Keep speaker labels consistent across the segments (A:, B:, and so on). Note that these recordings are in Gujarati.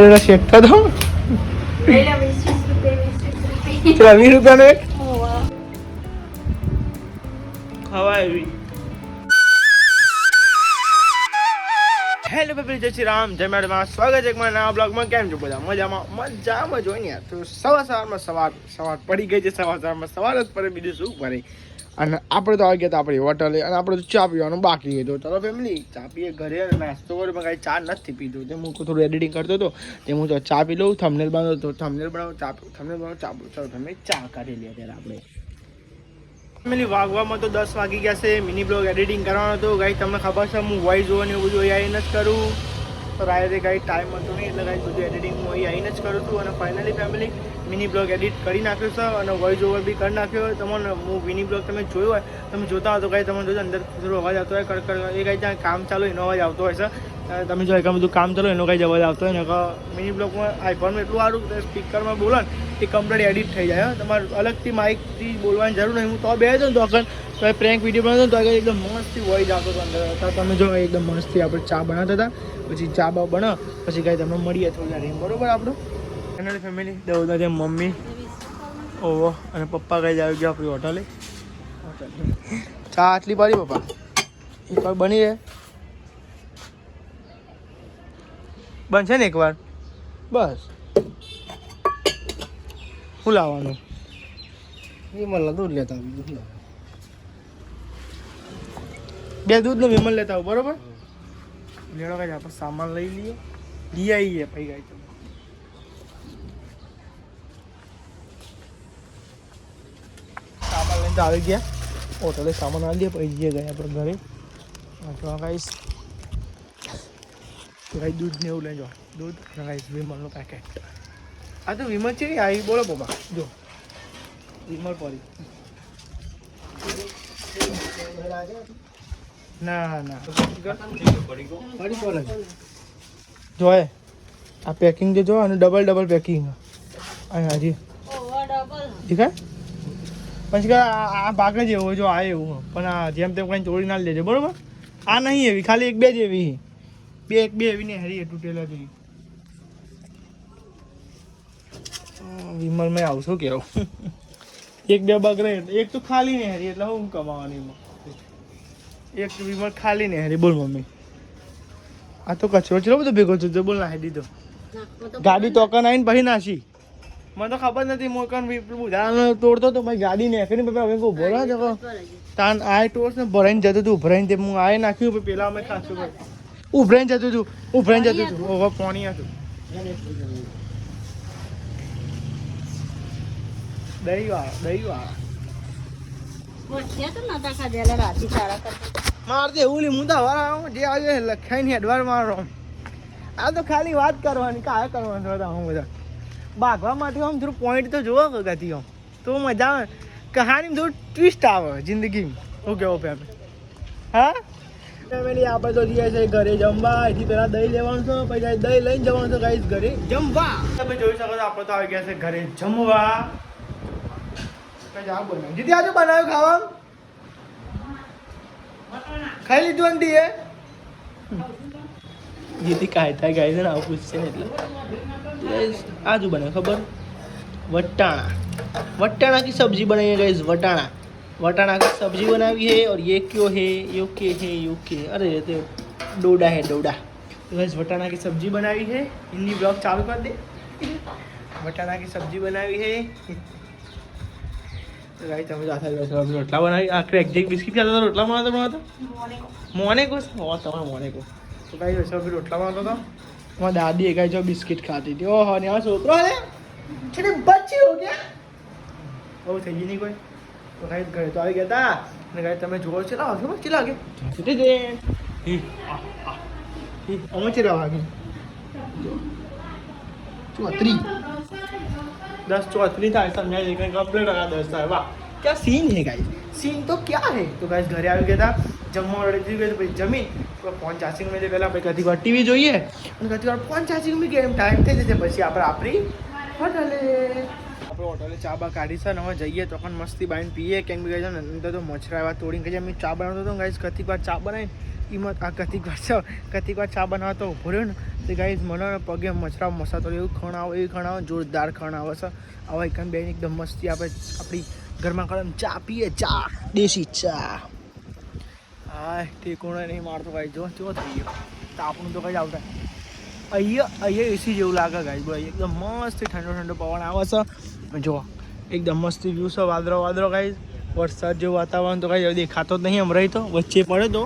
A: શેક તો દો. ચલો 20 રૂપિયાનો એક ખવાય એવી. હેલો ભાઈ, જય શ્રી રામ, જય મેડમ. સ્વાગત છે મારા નવા બ્લોગમાં. કેમ છો બધા? મજામાં જોઈને યાર. તો સવાર પડી ગઈ છે. સવાર જ પડે, બીજું શું પડે. અને આપણે તો આવી ગયા હતા આપણી હોટલે, અને આપણે તો ચા પીવાનું બાકી હતું. ચાલો ફેમિલી, ચા પીએ ઘરે. નાસ્તો કર્યો પણ કાંઈ ચા નથી પીધું. તે હું થોડું એડિટિંગ કરતો હતો, તે હું તો ચા પી લઉં. થંબનેલ બનાવો તો થંબનેલ બનાવો, થંબનેલ બનાવો, ચા. ચાલો તમે ચા કાઢી લે ત્યારે આપણે ફેમિલી. વાગવામાં તો 10 વાગી ગયા છે. મિની બ્લોગ એડિટિંગ કરવાનો હતો. ગાઈ તમને ખબર છે હું વોઇસ જોવાનું એવું બધું આવીને જ કરું. તો રાત્રે કાંઈ ટાઈમ હતો નહીં, એટલે કાંઈ બધું એડિટિંગ હું અહીં આવીને જ કરું છું. અને finally family mini blog edit કરી નાખ્યો છે, અને વોઇસ ઓવર બી કરી નાખ્યો. તમને હું મિની બ્લોગ તમે જોયો હોય, તમે જોતા હો તો કાંઈ તમને જોજો અંદર થોડો અવાજ આવતો હોય, કડકડ. એ કાંઈ ત્યાં કામ ચાલુ એનો અવાજ આવતો હોય છે. તમે જો એકદમ બધું કામ ચાલો એનો કાંઈ અવાજ આવતો હોય ને. મિની બ્લોગમાં આઈફોનમાં એટલું સારું સ્પીકરમાં બોલો ને એ કમ્પ્લીટ એડિટ થઈ જાય. તમારે અલગથી માઇકથી બોલવાની જરૂર નહીં. હું તો બે હતો ને તો એ પ્રેન્ક વિડીયો બનાવતો ને તો આગળ એકદમ મસ્તથી વોઇસ આવતો હતો અંદર. તમે જો એકદમ મસ્તથી આપણે ચા બનાવતા હતા. પછી ચા બા બનાવ પછી કાંઈ તમને મળીએ થોડા રેમ, બરોબર આપણું ફેમિલી. ફેમિલી દઉં જેમ મમ્મી ઓહો અને પપ્પા કઈ આવી ગયા આપણી હોટલે. ચા આટલી પાડી પપ્પા એકવાર બની રહે, બનશે ને એકવાર બસ. શું લાવવાનું? વિમલ દૂધ લેતા આવું. બે દૂધ ને વિમલ લેતા આવું, બરોબર. લેડો કાંઈ આપણે સામાન લઈ લઈએ, લઈ આવીએ પછી કાંઈ તમે સામાન લઈને તો આવી ગયા. હોટલે સામાન આવી દે પછી જઈએ ગયા આપણે ઘરે. ગાઈસ ભાઈ દૂધ ને એવું લઈ જાઓ. દૂધ અને ગાઈસ વિમલનું પેકેટ. આ તો વિમલ છે આવી, બોલો પપ્પા. જો વિમલ પડી. ના ના જો આ પેકિંગ જે જો અને ડબલ પેકિંગ હાજી ઠીક. પછી આ ભાગ જ એવો જો આ એવું, પણ આ જેમ તેમ કંઈ તોડી ના લેજો, બરોબર. આ નહીં એવી, ખાલી એક બે જ એવી, બે એવી ને હરી તૂટેલા જેવી. વિમલમાં આવશો કેવું એક બે બગડે, એક તો ખાલી ને હરી, એટલે હું કમાવાની એક વિમલ ખાલી ને હરી. બોલ મમ્મી, આ તો કચરો ચલો બધો ભેગો થયો. બોલ નાખી દીધો. ગાડી તોકન આવીને પછી નાસી. મને તો ખબર નથી મોકન ઉદાહરણ તોડતો તો ભાઈ ગાડી નાખીને હવે ઉભો રહ્યો. તાન આ ટોસ ને ભરાઈને જતું હતું. ઉભરાઈને તે હું આ નાખ્યું પછી પેલા અમે ખાશું ઉભરાઈને જતું હતું. હવે પાણી હતું. દહીં વાળા મારે તો એવું લી હું તો હવા જે આવે લખાઈને હેડવાર મારો. આ તો ખાલી વાત કરવાની, કાય કરવાનું હતા. હું બધા ભાગવા માટે આમ થોડું પોઈન્ટ તો જોવો ગતિ આમ તો મજા આવે. કહાનીમાં થોડું ટ્વિસ્ટ આવે જિંદગીમાં. શું કહેવો ફેમિલી? હા ફેમિલી આપણે તો જઈએ છીએ ઘરે જમવા. એથી પહેલાં દહીં લેવાનું છે, પછી દહીં લઈને જવાનું છે ગાઈસ ઘરે જમવા. તમે જોઈ શકો છો આપણે તો આવી ગયા છે ઘરે જમવા. બનાવ્યું જીતી આજુ બનાવ્યું ખાવાનું ખાઈ લીધું આંટી એ જીતી કાંઈ થાય ગાય છે ને આવું પૂછશે ને એટલે આજુ બનાવે ખબર. वटाणा की सब्जी बनाई है गाइस. वटाणा की सब्जी बनाई है. और ये क्यों है यो के अरे ये तो डोडा है डोडा. तो गाइस वटाणा की सब्जी बनाई है. हिंदी ब्लॉग चालू कर दे. वटाणा की सब्जी बनाई है. तो गाइस તમે જાતા રોટલા બનાવી. આ ક્રેક જેક બિસ્કિટ ખાતા હતા, રોટલા બનાવતો મોને કો તમારે મોને કો. તો ગાઈસ હવે રોટલા બનાવતો હતો. મારી દાદી એક જો બિસ્કિટ ખાતી હતી. ઓહો ને આ છોકરો ને છે બચ્ચી હો ગયા બહુ થઈ ગઈ નહીં કોઈ. તો ગાઈસ ઘરે તો આવી ગયા હતા. અને ગાઈસ તમે જોવો છે લાવો છો કેટલા વાગે છૂટી દે અમે કેટલા વાગે 10:34 था. समझा कंप्लीट लगा 10 था. वाह क्या सीन है गाइस, सीन तो क्या है. तो गाइस घरे આવી ગયા હતા. જમવા રેડી ગયો પછી જમીન ફોન ચાર્જિંગ મેં પહેલાં આપણે કદી વાર ટીવી જોઈએ અને કદી વાર ફોન ચાર્જિંગ મેં ગેમ ટાઈમ થઈ જશે. પછી આપણે આપણી હોટલે ચા બા કાઢી છે ને હવે જઈએ તો પણ મસ્તી બાઈને પીએ. કેમ કે ને અંદર તો મચ્છરા એવા તોડીને કે અમે ચા બનાવતો હતો ગાઈસ. કદી વાર ચા બનાવીને એમાં આ કતિક વાર ચા બનાવવા તો ઉભો રહ્યો ને તો ગાઈઝ મને પગે મચરા મસાતો એવું ખણાવો જોરદાર ખણાવે છે. હવે એકન બેન એકદમ મસ્તી આપણે આપણી ઘરમાં કલમ ચા પીએ, ચા દેશી ચા. હા ઠેકોણે નહીં મારતો ગાઈ જો થઈ ગયો તાપનું તો કઈ આવતા અહીંયા એસી જેવું લાગે ગાઈ બોય એકદમ મસ્ત ઠંડો પવન આવે છે. જો એકદમ મસ્ત વ્યૂ છે, વાદળો ગાઈ વરસાદ જેવું વાતાવરણ તો કાંઈ દેખાતો જ નહીં. અમરાઈ તો વચ્ચે પડે તો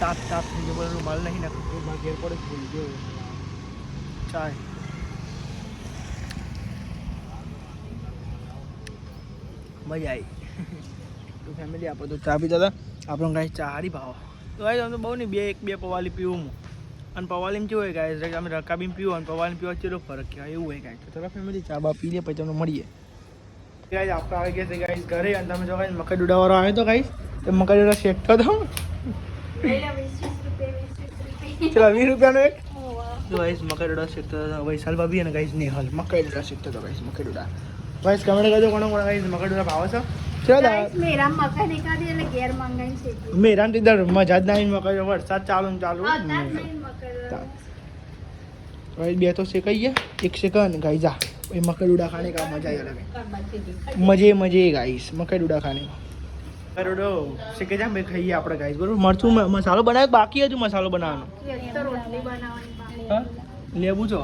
A: તાપ થઈ ગયો, બધું માલ નહીં નાખતો ઘેર પડે ભૂલી ગયો ચાય. મજા આવી તો ફેમિલી આપણે તો ચા પીતા હતા. આપણને ગાય ચા હારી ભાવ તો ગાય આમ તો બહુ નહીં બે પવાલી પીવું હું અને પવાલીમાં કેવું હોય ગાય અમે રકાબીમાં પીવું અને પવાલીમાં પીવા ચેલો ફરક કહેવાય એવું હોય ગાય. તો ચાલો ફેમિલી ચા બા પી લે પછી તમને મળીએ. ગાઈસ આપણે આવી ગયા છે ગાઈસ ઘરે અને તમે જો ગાઈસ મકાઈ ડુડાવાળો આવ્યો તો ગાઈસ તો મકાઈ ડુડા શેકતો હતો. ચલો 20 રૂપિયાનો એક તો ગાઈસ મકાઈ ડુડા શેકતો હતો વૈશાલ ભાભી અને ગાઈસ નેહલ મકાઈ ડુડા શેકતો હતો ગાઈસ મકાઈ ડુડા. ગાઈસ કમેન્ટ કરજો કોણ ગાઈસ મકાઈ ડુડા ભાવે છે. ચલો ગાઈસ મેરા મકાઈ ને કાઢી એટલે ઘેર મંગાઈને શેકી મેરા ની દર મજા જ નહીં મકાઈ વરસાદ ચાલુ ગાઈસ બે તો શેકાઈ ગયા એક સેકન્ડ ગાઈસ જા ये मकई डूडा खाने का मजा ही अलग है. मजे गाइस मकई डूडा खाने का मकई डूडो सीखे जा मैं खाइए આપણે ગાઈસ બરોબર. મરચું મસાલો બનાવ્યો બાકી હજુ મસાલો બનાવવાનો લેબુ છો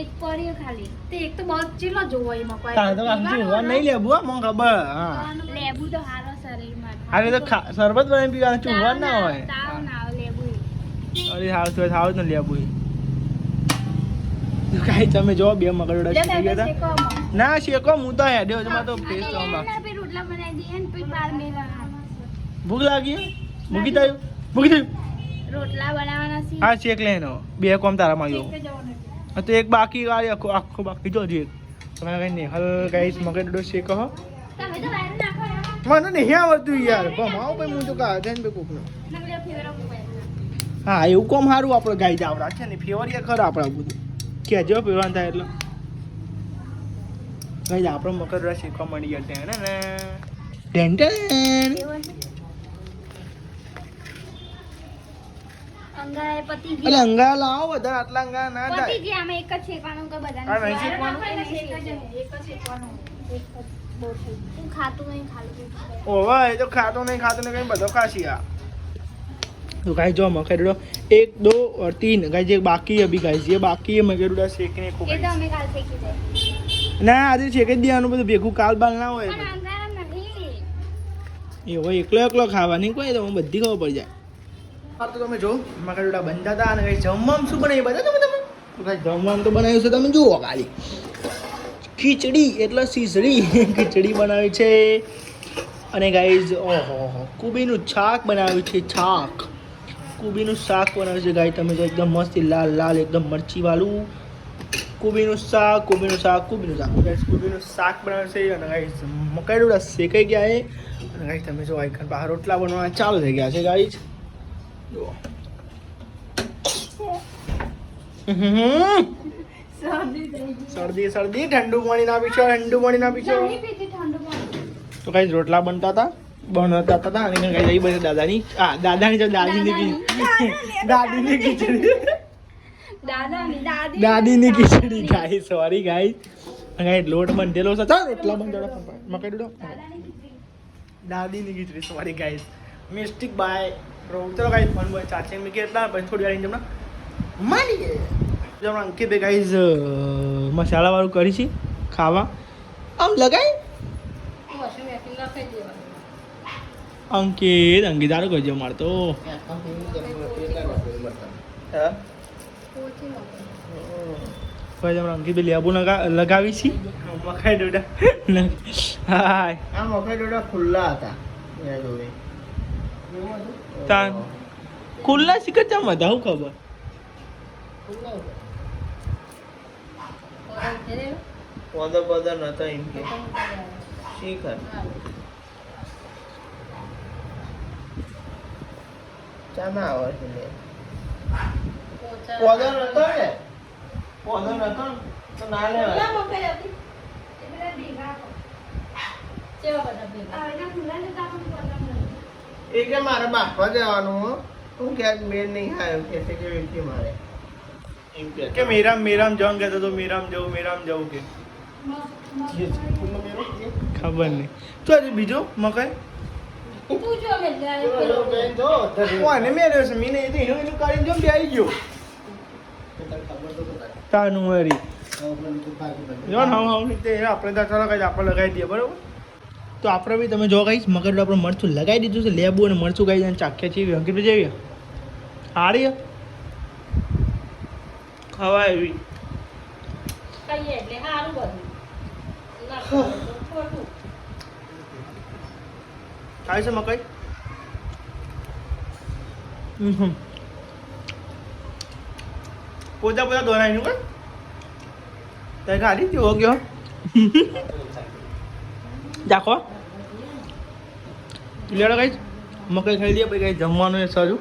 B: એક પડ્યો ખાલી તે એક તો બહુ ચીલો જોવો એ મકઈ
A: તારે તો આખી હોવા નહીં લેબુ મને ખબર. હા
B: લેબુ તો હારો શરીર માટે
A: અરે તો શરબત બનાવી પીવાનું ચૂવા ના હોય.
B: તાવ ના આવે લેબુ
A: અરે હાલ તો થાવ જ ને લેબુ કાઈ તમે જો બે મકડોડા શીખી ગયા હતા ના શેકો હું તો હેડ્યો છું તો ફેસ તો
B: રોટલા બનાવી દઈએ ને પછી બાર મેલા
A: ભૂખ લાગી મૂકી દઉં
B: રોટલા બનાવવાના છે.
A: હા શેક લેનો બે કોમ તારા માં તો એક બાકી આખો બાકી જો એક તમે કઈ નહીં હલ ગાઈસ મકડોડો શેકો હો
B: તમે તો બહાર નાખો
A: મને નહીં આવડતું યાર ભમાવ ભાઈ હું તો કા જઈને કોકનો હા એવું કોમ સારું આપણે ગાઈ જાવડા છે ને ફેવરિયા ખરા આપણા બધું કેજો પીવાનું થાય એટલે ગાઈસ આપણે મકડોડા શેકવા મળી ગયા ને
B: અંગાએ પતિ ગયા
A: અલે અંગા લાવો બધા આટલા અંગા ના
B: પતિ
A: થાય
B: ગયા અમે એક જ શેકવાનું કે બધાને
A: હા નહીં શેકવાનું
B: એક જ શેકવાનું એક જ બહુ થઈ હું ખાતું નહીં ખાલી
A: ઓવા એ તો ખાતો નહીં કઈ બધો ખાસી આ तो गाइस जो मकईडोडा 1 2 और 3 गाइस ये बाकी है अभी गाइस ये बाकी है मकईडोडा सेकने को
B: એ તો અમે કાલ શેકી દે
A: ના આજે શેકી દેવાનું બધું ભેગું કાલ બાલ ના હોય
B: પણ અંધારા નહીં
A: એ હોય એકલો ખાવાની કોઈ તો બધી ખબર પડી જાય. આ તો તમે જો મકઈડોડા બનતા હતા અને ગાઈસ જમવામાં શું બનાવી બધા તમે તો ગાઈસ જમવામાં તો બનાવ્યું છે તમે જુઓ ખાલી ખીચડી એટલે ખીચડી ખીચડી બનાવી છે અને ગાઈસ ઓહો કુબીનું શાક બનાવ્યું છે કુબીનું શાક બનાવ્યું છે ગાઈસ તમે જો એકદમ મસ્ત લાલ એકદમ મરચી વાળું કુબીનું શાક ગાઈસ કુબીનું શાક બનાવ્યું છે અને ગાઈસ મકઈડોડા શેકાઈ ગયા છે અને ગાઈસ તમે જો આઈકન બહાર રોટલા બનવાના ચાલુ થઈ ગયા છે ગાઈસ જો શરદી ઠંડુ પાણી ના પીશો તો ગાઈસ રોટલા બનાવતા હતા અને ગાઈસ બધી દાદાની ખીચડી ગાઈસ સોરી ગાઈસ ગાઈસ લોટ બંધેલો છે ચાલ રોટલા બંધેલો મકઈ ડોડો દાદીની ખીચડી સોરી ગાઈસ મિસ્ટેક બાય ચલો ગાઈસ ફોન બોય ચાર્જિંગ મૂકી એટલા પછી થોડી વાર તમને માની જો અંકિત ભાઈ ગાઈસ મસાલા વાળું કરી છે ખાવા આમ લગાઈ અંકિત તારું કરજો મારે તો અંકિત ભાઈ લેબુ લગાવી છે મકાઈ ડોડા હાય આ મકાઈ ડોડા ખુલ્લા હતા ખુલ્લા શીખર ચમ હતા હું ખબર પદર નતા એમ કે શીખર ચાના આવે છે પદર નતો ને તો ના લેવાય એ કે મારે બાફવા જવાનું હો હું કે આજ મેળ નહીં આવ્યો કે મારે એમ કે મેરામ જવાનું કહેતો તો મેરામ જવું કે ખબર નહીં તો હજી બીજો મકાઈ
B: તું જો મે
A: કોને મેળ્યો છે મીને એનું કરીને જો બે આવી ગયો તાનું વરી જો ને હા તે આપણે તો ચાલો કઈ આપણે લગાવી દઈએ બરાબર તો આપણે બી તમે જો કહીશ મગર આપણે મરચું લગાવી દીધું છે લેબુ અને મરચું ખાઈ જાય ચાખ્યા છે અંકિત જેવી હારી ખવાય એવી
B: કહીએ એટલે સારું બધું ના ખોટું
A: ખાય છે મકાઈ પોતા દોરાયનું કઈ તે ખાલી કેવો ગયો જાખો લેડો કઈ મકાઈ ખાઈ દઈએ પછી કઈ જમવાનું એ સારું